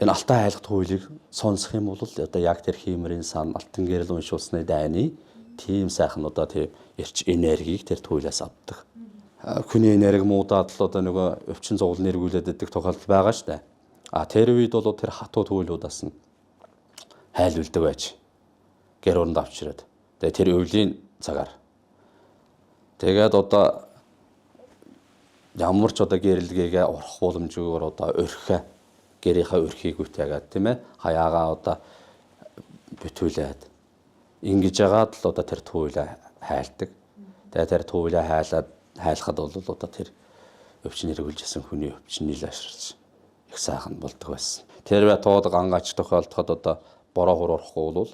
Тэгээ алтан айлгт хуулийг сонсох юм бол одоо яг тэр хиймэрийн сан алтан гэрэл уншуулсны дайны тийм сайхан одоо тийм эрч энергийг тэр туйлаас авдаг. Хүний энерги муудаад л одоо нөгөө өвчин зовлон эргүүлээд идэх тохиолдол байгаа шүү дээ. Тэр үед бол тэр хатуу туйлуудаас нь хайлуулдаг байж гэр оронд авчираад. Тэгээ тэр өвлийн цагаар. Тэгээд одоо ямар ч одоо гэрэлгээгээ урах боломжгүйгээр одоо өрхөө гэрийнхаа өрхийг үтээгээд тийм ээ хаяагаа одоо битүүлээд ингэж яагаад л одоо тэр туйлаа хайлдаг. Тэгээ тэр туйлаа хайлахад бол одоо тэр өвчин эргүүлжсэн хүний өвчин нийлэшрч их сайхан болдог байсан. Тэр тууд гангач тохиолдоход одоо бороо хурахгүй бол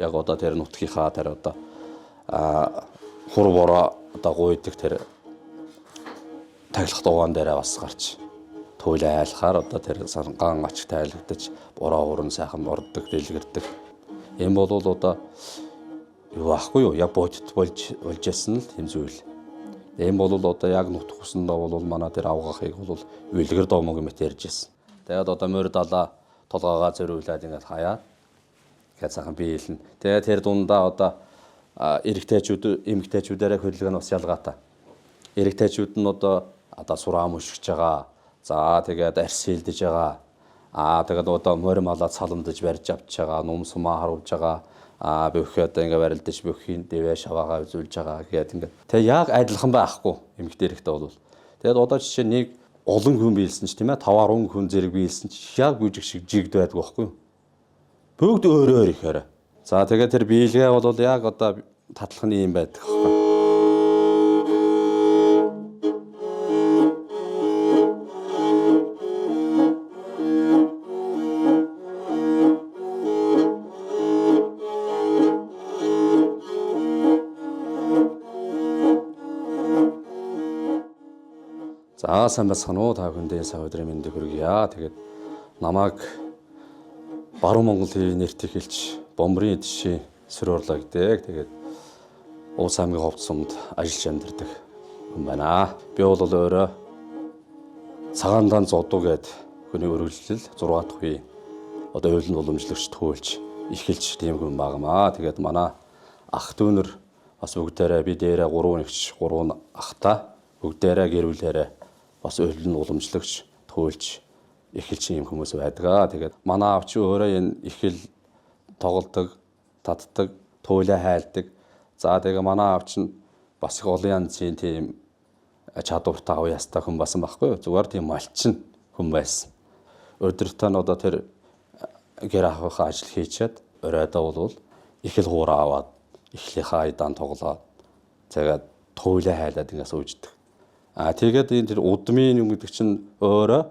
яг одоо тэр нутгийнхаа тэр одоо хур бороо одоо гуйдаг тэр таглах дугаан дээрээ бас гарч туйлаа айлахаар одоо тэр ган гач тайлагдаж бороо хуран сайхан ордог дэлгэрдэг. Ийм бол одоо юу ахгүй юу яг бодит болж ясан л тийм зүйл. Ийм бол одоо яг нутг усандаа бол манай тэр авгахыг бол үлгэр доомог юм ярьж ирсэн. Тэгээд одоо морь далаа толгоогоо зөрүүлээд ингээд хаяа гэхэд сайхан биелнэ. Тэгээд тэр дундаа одоо эрэгтэйчүүд эмэгтэйчүүдээрээ хөдөлгөөн бас ялгаатай. Эрэгтэйчүүд нь одоо сураа мушгиж байгаа. За тэгээд арьс хилдэж байгаа. Тэгээд одоо морь малаа цаламдаж барьж авч байгаа, нум сумаа харуулж байгаа. Бөхөө одоо ингээ барилдаж бөхийн дэвэ шаваагаа үзүүлж байгаа гэдэг ингээ. Тэгээ яг адилхан байхгүй эмэгтэй эрэгтэй бол. Тэгээд одоо жишээ нэг олон хүн биелсэн ч тийм ээ 5-10 хүн зэрэг биелсэн ч яг бүжиг шиг жигд байдаг байхгүй юу? Бүгд өөрөө ихээр. За тэгээд тэр биелгээ бол яг одоо татлах нь юм байдаг байхгүй. За сайн байна уу та бүхэндээ сайн өдрийн мэндийг хүргье. Тэгээд намайг Баруун Монгол TV нэрт эхэлж бомбрын эдшийн сөр орлоо гэдэг. Тэгээд Уус аймгийн Ховд сумд ажиллаж амьдардаг хүн байна. Би бол өөрөө Цагаандан зодуу гэдэг хүний өргөлжлөл 6 дахь үе одоо хуулийн уламжлагч төвлж эхэлж тийм хүн багмаа. Тэгээд манай ах дүүнэр бас бүгдээрээ би дээрээ 3 нэгч 3 ахтай бүгдээрээ гэр бүлээрээ бас хуулийн уламжлагч төвлж эхэлж юм хүмүүс байдаг. Тэгээд манай аав чи өөрөө энэ ихэл тоглодог, татдаг, туйлаа хайлдаг. За тэгээ манай аав чинь бас их олон янзын тийм чадвартай аваа ястай хүн басан байхгүй юу? Зүгээр тийм малчин хүн байсан. Өдөртөө нь одоо тэр гэр ахыхаа ажил хийчихэд оройдоо бол ихэл хуураа аваад эхлийнхаа айдаан тоглоод тэгээд туйлаа хайлаад ингээс үүждэг. Тэгээд энэ тэр удмын юм гэдэг чинь өөрөө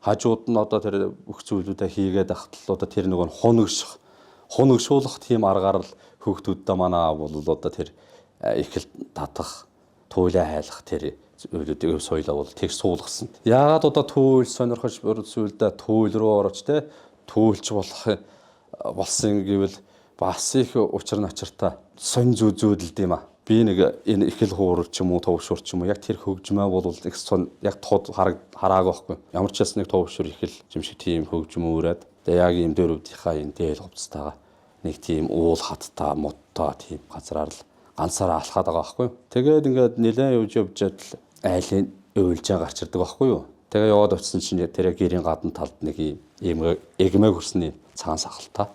хажууд нь одоо тэр бүх зүйлүүдээ хийгээд ахтал одоо тэр нэг хунагшуулах тийм аргаар л хүүхдүүддээ манай бол одоо тэр ихэл татах, туйлаа хайлах тэр зүйлүүдийг соёлоо бол тэг суулгасан. Яагаад одоо туйл сонирхож зүйлдээ туйл руу орож те туйлч болсон гэвэл бас их учир начиртай сонь зүйдэлд юм а. Би нэг энэ ихэл хуурал ч юм уу товшуур ч юм уу яг тэр хөгжмөө бол их сон яг тод харааг байхгүй. Ямар ч нэг товшуур ихэл юм шиг тийм хөгжим өрөөд тэгээ яг ийм дөрөвдийнхаа энэ дээл хувцастайгаа нэг тийм уул хаттай модтой тийм газраар л ганцаараа алхаад байгаа байхгүй. Тэгээд ингээд нэлээд явж л айлын уйлжаа гарчирдаг байхгүй юу. Тэгээ яваад очсон чинь тэр гэрийн гадна талд нэг ийм эгмэг хөрсний цагаан сахалтай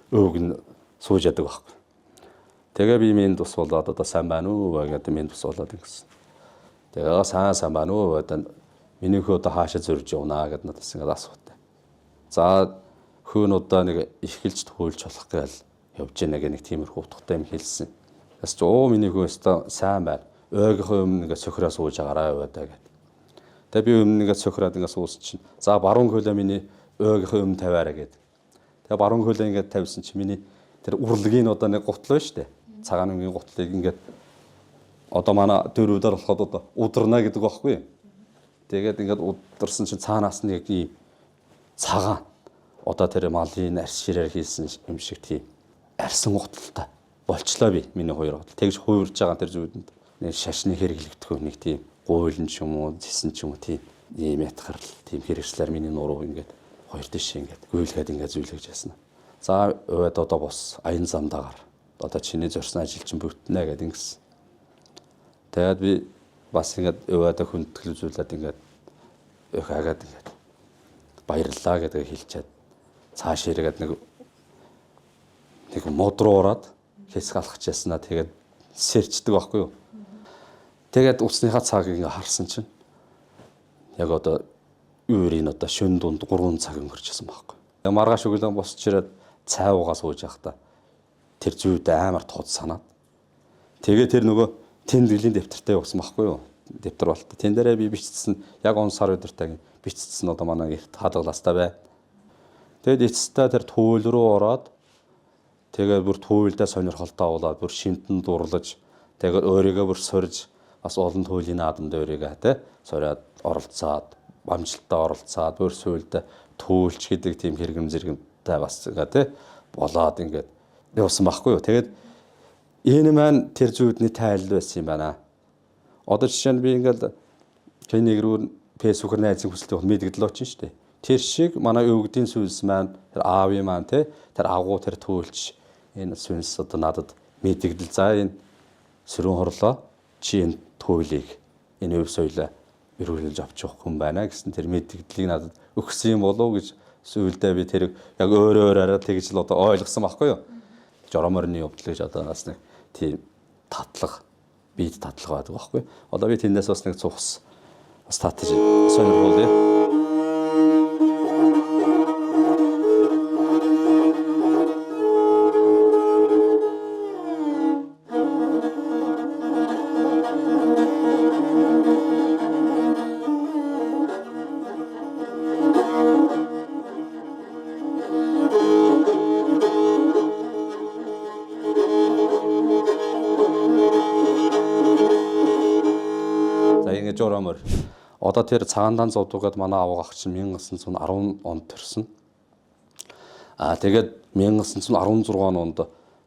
өвг нь сууж яадаг байхгүй. Тэгээ би минь тус болоод одоо сайн байна уу гэдэг минь тус болоод ингэсэн. Тэгээ сайн байна уу гэдэг минийхөө одоо хаашаа зөрж явнаа гэдэг надаас ингээд асуутай. За хөөн удаа нэг ихэлж төхөөлж болох гээл явж яана гэх нэг тиймэрхүү утгатай юм хэлсэн. Бас ч минийхөө өстө сайн байна. Ойгийнхоо өмнө ингээд сөхрөө сууж агараа яваа гэдэг. Тэгээ би өмнө ингээд сөхрөөд ингээд суусч чинь за баруун хөлөө миний ойгийнхоо өмнө тавиараа гэдэг. Тэгээ баруун хөлөө ингээд тавьсан чинь миний тэр урлагийн одоо нэг гутлаа шүү дээ. Цагаан өнгийн гутлыг ингээд одоо манай дөрөвдөр болоход одоо ударна гэдэг байхгүй. Тэгээд ингээд ударсан чинь цаанаас нэг ийм цагаан одоо тэр малын арьс ширээр хийсэн юм шиг тийм арьсан гутлаа болчлоо би миний хоёр гутал. Тэгж хуурж байгаа тэр зүйдэнд нэг шашны хэрэглэгдэх нэг тийм гуйлан ч юм уу зэсэн ч юм уу тийм ийм ятгар тийм хэрэгслэр миний нуруу ингээд хоёр дэш ингээд гүйлгээд ингээд зүйлгэж ясна. За өөд одоо бос аян замдаа гар. Одоо чиний зорьсон ажил чинь бүтнэ гэдэг ингэсэн. Тэгээд би бас ингээд өөдө хүндэтгэл үзүүлээд ингээд өх агаад ингээд баярлалаа гэдэг хэлчихэд цааш ирэгээд нэг мод руу ороод хэсэг алхаж яснаа тэгээд сэрчдэг байхгүй юу. Тэгээд усныхаа цагийг ингээ харсан чинь яг одоо өөрийн одоо шөнө дунд 3 цаг өнгөрчихсөн байхгүй. Маргааш өглөө босч ирээд цай уугаа сууж явахдаа тэр зүйд амар тод санаад тэгээ тэр нөгөө тэмдэглэлийн дэвтэртэй явсан байхгүй юу. Дэвтэр болт. Тэн дээрээ би бичсэн яг он сар өдөртэй бичсэн одоо манай гэрт хадгалаастай бай. Тэгэд эцэстээ тэр туйл руу ороод тэгээд бүр туйлдаа сонирхолтой болоод бүр шимтэн дурлаж тэгээд өөрийгөө бүр сорж бас олон туйлын наадамд өөрийгөө тэ сороод оролцоод амжилттай оролцоод бүр сүйлдэ туйлч гэдэг тийм хэрэгэм зэрэгтэй бас ингээ тэ болоод ингээд явсан байхгүй юу. Тэгээд энэ маань тэр зүйдний тайл байсан юм байна. Одоо жишээ нь би ингээд тэнийг рүү фэйсбүүкээр найзын хүсэлтийг мэдгдэл очсон шүү дээ. Тэр шиг манай өвгдийн сүнс маань тэр аавын маань тэ тэр агуу тэр туйлч энэ сүнс одоо надад мэдгдэл за энэ сөрөн хорлоо чи энэ туйлыг энэ өв соёлоо эргүүлж авч явах хүн байна гэсэн тэр мэдгдлийг надад өгсөн юм болов гэж сүйдээ би тэр яг өөрөө арай тэгж л одоо ойлгосон байхгүй юу. Жороморны явдал гэж одоо бас нэг тийм татлага бид татлага байдаг байхгүй. Одоо би тэндээс бас нэг цухс бас татж сонирхолтой. Жоромор одоо тэр цагаандан зовдугаад манай аав ах чинь 1910 онд төрсөн. Тэгээд 1916 онд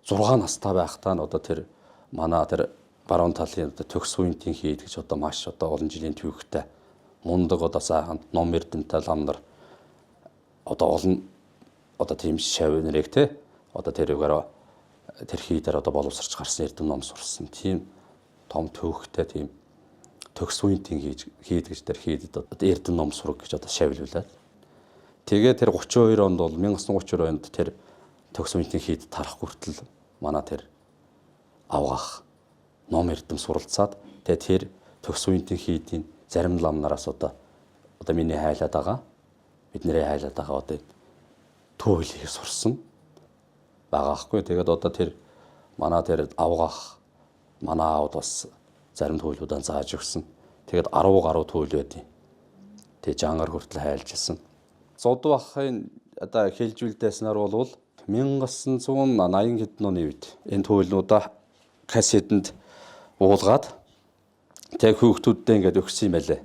6 настай байхдаа нь одоо тэр манай тэр баруун талын одоо төгс үеийн хийд гэж одоо маш одоо олон жилийн түүхтэй мундаг одоо сайхан ном эрдэнэтэй лам нар одоо олон одоо тийм шав нэрэг те одоо тэрүүгээр тэр хийдээр одоо боловсрч гарсан эрдэм ном сурсан тийм том түүхтэй тийм төгс үеийн хийд гэж тэр хийдэд одоо эрдэм ном сураг гэж одоо шавилуулаад тэгээ тэр 32 онд бол 1932 онд тэр төгс үеийн хийд тарах хүртэл манай тэр авгах ном эрдэм суралцаад тэгээ тэр төгс үеийн хийдийн зарим лам нараас одоо миний хайлаад байгаа бидний хайлаад байгаа одоо туйлыг сурсан байгаа хгүй тэгээд одоо тэр манай тэр авгах манай аавд бас зарим туйлуудаа зааж өгсөн. Тэгээд 10 гаруй туйл байдیں۔ Тэгээд жангаар хүртэл хайлжсэн. Зодуу ахын одоо хэлжүүлдээснээр бол 1980 хэдэн оны үед энэ туйлнуудаа кассетэнд уулгаад тэгээд хүүхдүүддээ ингээд өгсөн юм байлээ.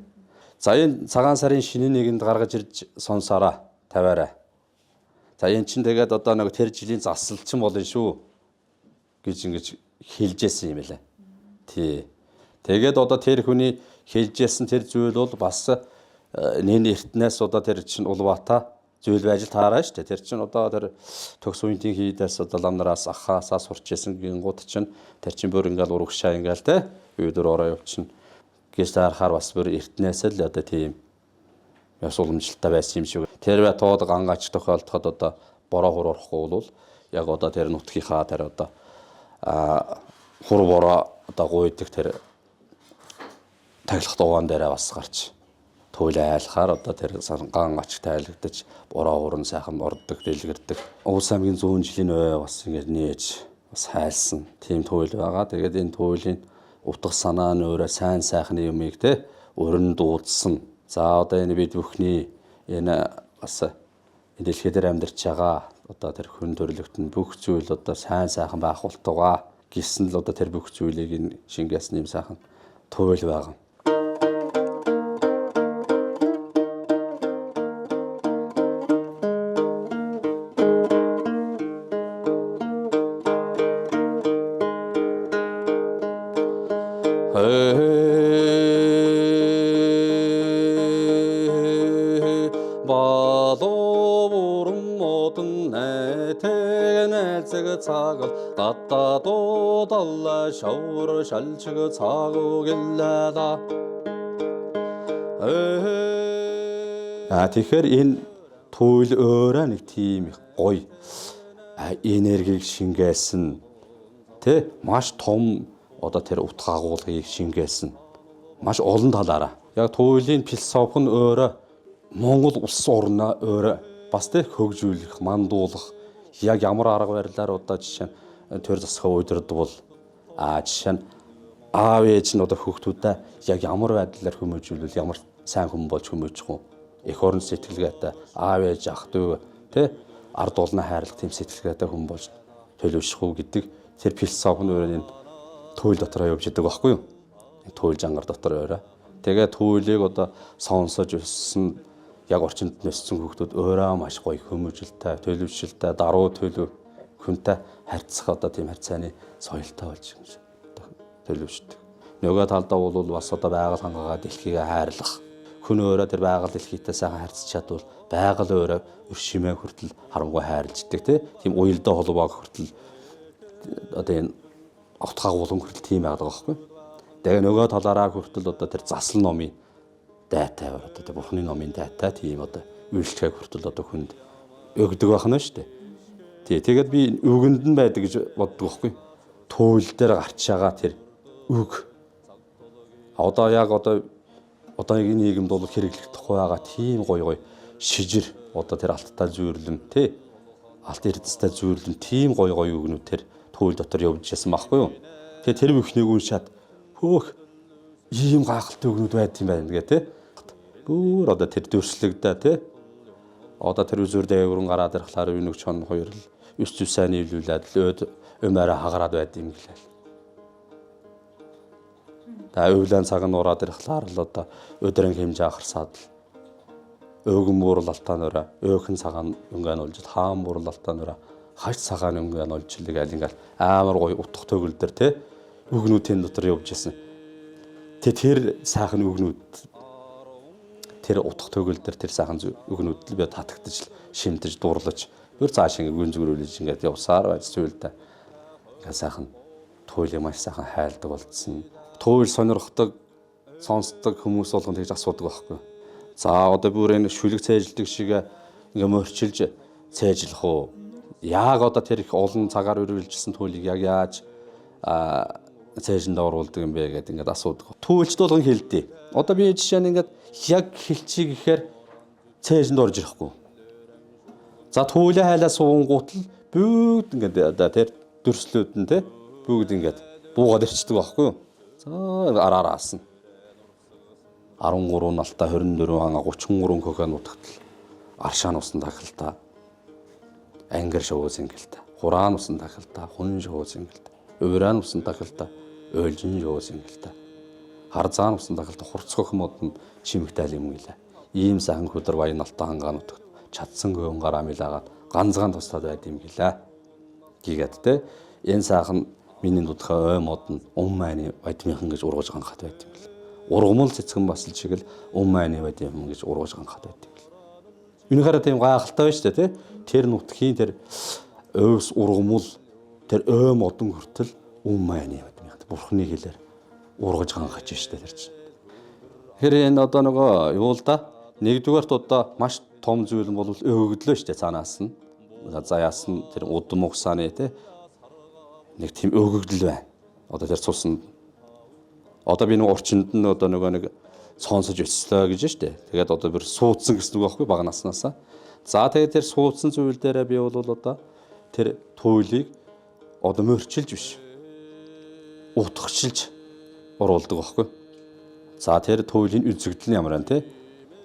За энэ цагаан сарын шинэ нэгэнд гаргаж ирж сонсороо тавиараа. За энэ чинь тэгээд одоо нэг тэр жилийн засалчин болно шүү гэж ингэж хэлжсэн юм байлаа. Тий. Тэгээд одоо тэр хүний хэлжсэн тэр зүйл бол бас нэн эртнээс одоо тэр чинь Улбаатаа зүйл байж таараа шүү дээ. Тэр чинь одоо тэр төгс үеийн хийдээс одоо ламнараас ахаасаа сурч исэн гингууд чинь тэр чинь бүр ингээл урагшаа ингээл те үйдөр ороо явчихна. Гэж таарахаар бас бүр эртнээс л одоо тийм яс уламжлалтай байсан юм шиг. Тэр байтууд гангач тохиолдоход одоо бороо хуурахгүй бол яг одоо тэр нутгийнхаа тэр одоо хур бороо одоо гуйдаг тэр таглах дугаан дээрээ бас гарч туйл айлахаар одоо тэр ган ач тайлагдаж бороо уран сайхан ордог дэлгэрдэг. Улс аймгийн 100 жилийн ой бас ингэж нээж бас хайлсан тийм туйл байгаа. Тэгээд энэ туйлын утга санаа нь өөрөө сайн сайхны юмыг те өрн дуудсан. За одоо энэ бид бүхний энэ бас энэ дэлхий дээр амьдарч байгаа одоо тэр хүн төрлөخت нь бүх зүйл одоо сайн сайхан байх болтугай гэсэн л одоо тэр бүх зүйлийг энэ шингээсэн юм сайхан туйл байгаа. Балу модон тэгээ найзаг цагал гадаадуудалла шавар шалчиг цагуугэллаа. Тэгэхээр энэ туйл өөрөө нэг тийм гоё энергийг шингээсэн тэ маш том одоо тэр утга агуулгыг шингээсэн маш олон талаараа яг туйлын философи нь өөрөө Монгол улс орноо өөрөө бас тэ хөгжүүлэх, мандуулах яг ямар арга барилаар одоо жишээ нь төр засахаа удирдвал жишээ нь аав ээж нь одоо хүүхдүүдэд яг ямар байдлаар хүмүүжүүлвэл ямар сайн хүн болж хүмүүжих вэ? Эх орон сэтгэлгээтэй аав ээж ах дүү тэ ард улнаа хайрлах тийм сэтгэлгээтэй хүн болж төлөвшөх үү гэдэг тэр философи нь өөрөө энэ туйл дотроо явж идэг байхгүй юу? Энэ туйл жангар дотор өөрөө. Тэгээ туйлыг одоо сонсож өссөн яг орчинд нөссөн хүүхдүүд өөрөө маш гоё хүмүүжлтэй, төлөвшөлтэй, даруй төлөв хүнтэй харьцах одоо тийм харьцааны соёлтой болж төлөвшдөг. Нөгөө талдаа бол бас одоо байгаль хангаагаа дэлхийг хайрлах. Хүн өөрөө тэр байгаль дэлхийтэй сайхан харьцаж чадвал байгаль өөрөө өр шимээ хүртэл харамгүй хайрлждаг тийм уялдаа холбоог хүртэл одоо энэ утга агуулгын хүртэл тийм байдаг байхгүй. Тэгээ нөгөө талаараа хүртэл одоо тэр засал номын дайтай одоо тэр бурхны номын дайтай тийм одоо үйлчлэгээ хүртэл одоо хүнд өгдөг байна шүү дээ. Тэгээд би үгэнд нь байдаг гэж боддог байхгүй. Туйл дээр гарч байгаа тэр үг одоо яг одоогийн нийгэмд бол хэрэглэгдэх байгаа тийм гоё шижир одоо тэр алттай зүйрлэн алт эрдэстэй зүйрлэн тийм гоё үгнүүд тэр туйл дотор явж ясан байхгүй юу. Тэгээ тэр бүхнийг уншаад хөөх ийм гайхалтай үгнүүд байд юм байна гэ бүр одоо тэр дүрслэгдээ одоо тэр үзүр дээгүүрэн гараад ирэхлаар үнэг чон хоёр л 9 сайн нийлүүлээд өөд өмөрө хагараад байд юм гэлээ. Та өвлөн цаг нь ураад ирэхлаар л одоо өдрөн хэмжээ ахарсаад л өөгөн муурлалтаанаараа өөхөн цагаан өнгөн олж хаан муурлалтаанаараа хаж цагаан өнгөн олж илгээл ингээл амар гоё утга төгөл дээр үгнүүдийн дотор явж исэн. Тэр сайхан үгнүүд тэр утга төгөл дээр тэр сайхан үгнүүд л би татагдаж шимтэж дуурлаж бүр цааш ингээ гүн зүгрүүлж ингээд явсаар байж зүйлдэ. Ингээ сайхан туйлыг маш сайхан хайлдаг болцсон. Туйл сонирхдаг, сонсдог хүмүүс болгон тэгж асуудаг байхгүй. За одоо бүр энэ шүлэг цээжилдэг шиг ингээ мөрчилж цээжлэх үү? Яг одоо тэр их олон цагаар үргэлжилсэн туйлыг яг яаж цээжинд оруулдаг юм бэ гэдэг ингээд асуудаг. Туйлчд болгон хэлдэг. Одоо би жишээ нь ингээд яг хэлчихье гэхээр цээжинд орж ирэхгүй. За туйлаа хайлаа суунгуут л бүгд ингээд тэр дүрслүүд нь бүгд ингээд буугаад ирчдэг байхгүй юу? За араараас нь 13 налта 24 ханга 33 кокан утгатал аршаан усан тахалта ангар шоу сингэлтэй хураан усан тахалта хүн шоу сингэлтэй ууран усан тахалта ойлжин шоу сингэлтэй харзаан усан тахалта хурцгох модон чимэгтэй юм гэлээ. Ийм сайхан хөдөр баян налта хангаанууд чадсан гөөн гараа мэлаагаад ганцхан туслаад байд юм гэлээ. Гигээд энэ сайхан миний дутхай ой модон майны бадмийнхан гэж ургаж ганхад байд юм гэлээ. Ургамал цэцгэн басал шиг л майны бадмийнхан гэж ургаж ганхад байд юм гэлээ. Үнэхээр тийм гайхалтай байна шүү дээ тэр нутгийн тэр өвс ургамал тэр ой модон хүртэл майны бадмийнхан бурхны хэлээр ургаж ганхаж штэ тэр чинь. Тэгэхээр энэ одоо нөгөө юу л да нэгдүгээрт одоо маш том зүйл нь бол өгөгдлөө штэ цаанаас нь. За яасан тэр удам угсааны нэг тийм өгөгдөл байна. Одоо тэр цусан одоо би нэг орчинд нь одоо нэг сонсож өсслөө гэж штэ. Тэгээд одоо бүр суудсан гэсэн үг байхгүй бага наснаасаа. За тэгээд тэр суудсан зүйл дээрээ би бол одоо тэр туйлыг одоо мөрчилж биш. Утгачилж оруулдаг байхгүй. За тэр туйлын үзэгдэл нь ямар байна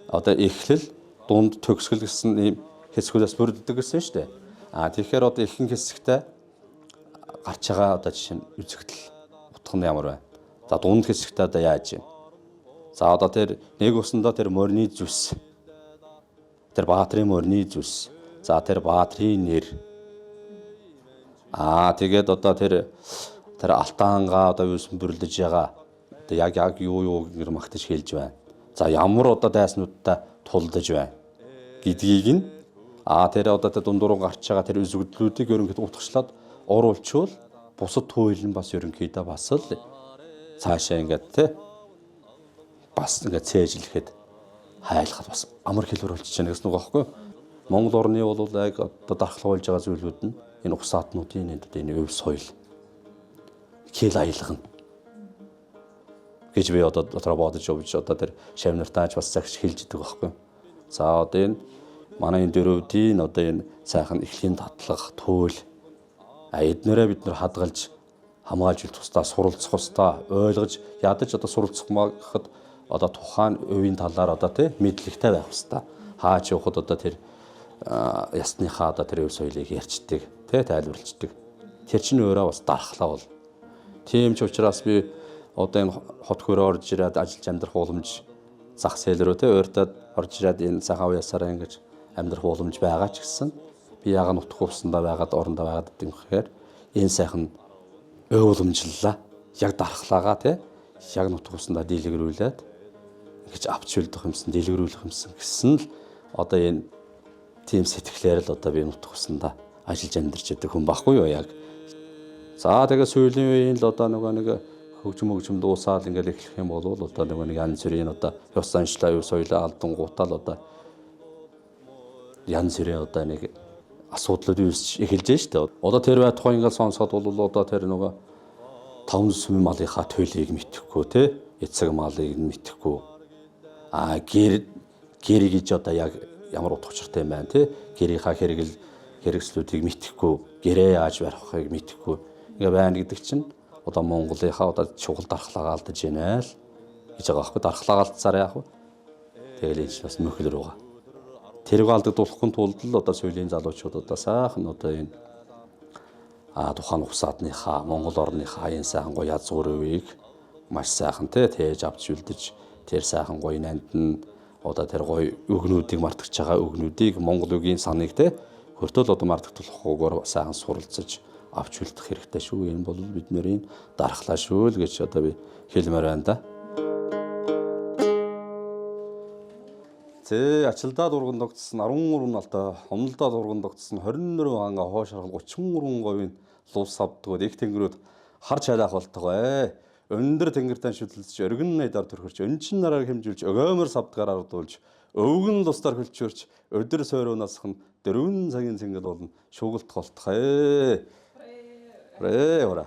одоо эхлэл дунд төгсгөл гэсэн ийм хэсгүүдээс бүрддэг гэсэн шүү дээ. Тэгэхээр одоо ихэнх хэсэгтээ гарч байгаа одоо жишээ нь үзэгдэл утга нь ямар байна. За дунд хэсэгтээ одоо яаж юм. За одоо тэр нэг усандаа тэр морины зүс. Тэр баатрын морины зүс. За тэр баатрын нэр. Тэгээд одоо тэр алтаангаа одоо юусэн бүрлдэж байгаа. Одоо яг юу гэр магтаж хэлж байна. За ямар одоо дайснуудтай тулдаж байна гэдгийг нь тэр одоо дундуур гарч байгаа тэр үзэгдлүүдийг ерөнхийдөө утгачлаад оруулчвал бусад туйл нь бас ерөнхийдөө бас л цаашаа ингээд те бас ингээд цээжлэхэд хайлахад бас амар хэлбэр болчихж байна гэсэн үг байхгүй. Монгол орны бол яг одоо дархлуулж байгаа зүйлүүд нь энэ ус саатнуудын энэ өв соёл хэл аялгана гэж би одоо дотроо бодож явж одоо тэр шавнартаач бас цагч хэлж идэг байхгүй. За одоо энэ манай энэ дөрөвдийн одоо энэ сайхан эхлэлийн татлах туйл эднэрээ бид нар хадгалж хамгаалж ил тусдаа суралцах хэвээр ойлгож ядаж одоо суралцах магахад одоо тухайн өвийн талаар одоо тий мэдлэгтэй байх хэвээр хаач явахад одоо тэр ясныхаа одоо тэр өв соёлыг ярьцдаг тий тайлбарлцдаг. Тэр чинь өөрөө бас дархлаа бол. Тийм ч учраас би одоо энэ хот хөрөө орж ирээд ажиллаж амьдрах уламж зах зээл рүү тий ойртоод орж ирээд энэ цагаан уясаараа ингэж амьдрах уламж байгаа ч гэсэн би яга нутх усандаа байгаад орондоо байгаад гэдэг юм хэрэг энэ сайхан өв уламжлалаа яг дархлаагаа тий яг нутх усандаа дийлгэрүүлээд ингэж авч үлдэх юмсан дийлгэрүүлэх юмсан гэсэн л одоо энэ тийм сэтгэлээр л одоо би нутх усандаа ажиллаж амьдарч байдаг хүн баггүй юу яг. За тэгээ сүүлийн үеийн л одоо нэг хөгжим дуусаал ингээл эхлэх юм бол одоо нэг янз бүрийн одоо ёс заншлаа юу соёлоо алдан гутаал одоо янз бүрийн одоо нэг асуудлууд үүсч эхэлж штэ. Одоо тэр бай тухайн ингээл сонсоод бол одоо тэр нөгөө 5 сүм малынхаа төлийг мэдхгүй те эцэг малыг мэдхгүй гэр гэж одоо яг ямар утга учиртай юм байна те гэрийнхаа хэрэгслүүдийг мэдхгүй гэрээ яаж барихыг мэдхгүй ингээ байна гэдэг чинь одоо Монголынхаа одоо чухал дархлаагаа алдаж байна л гэж байгаа байхгүй. Дархлаагаа алдсаар яах вэ? Тэгэл энэ бас мөхөл рүү. Тэрийг алдагдуулахын тулд л одоо сүүлийн залуучууд одоо сайхан одоо энэ тухайн ухсаадныхаа Монгол орныхаа энэ сайхан гоё язгуур өвийг маш сайхан тээж авч үлдэж тэр сайхан гоё нандин одоо тэр гоё өгнүүдийг мартагч байгаа өгнүүдийг Монгол үгийн саныг хөртөл одоо мартагдуулахгүйгээр сайхан суралцаж авч үлдэх хэрэгтэй шүү. Энэ бол бидний дархлаа шүү л гэж одоо би хэлмээр байна да. Ачилдаа дургандогдсон 13 налтай хомлдоо дургандогдсон 24 анга хоош харгал 33% луус авдгууд их тэнгэрүүд харж халаах болтгоо. Өндөр тэнгэртэн шүтэлж өргөн найдаар төрхөрч өнчин нараар хэмжүүлж өгөөмөр савдгаар ардуулж өвгөн лустаар хөлчөрч өдөр сойроонасх нь 4 цагийн цэнгэл болно шуугилт голтох. Ора.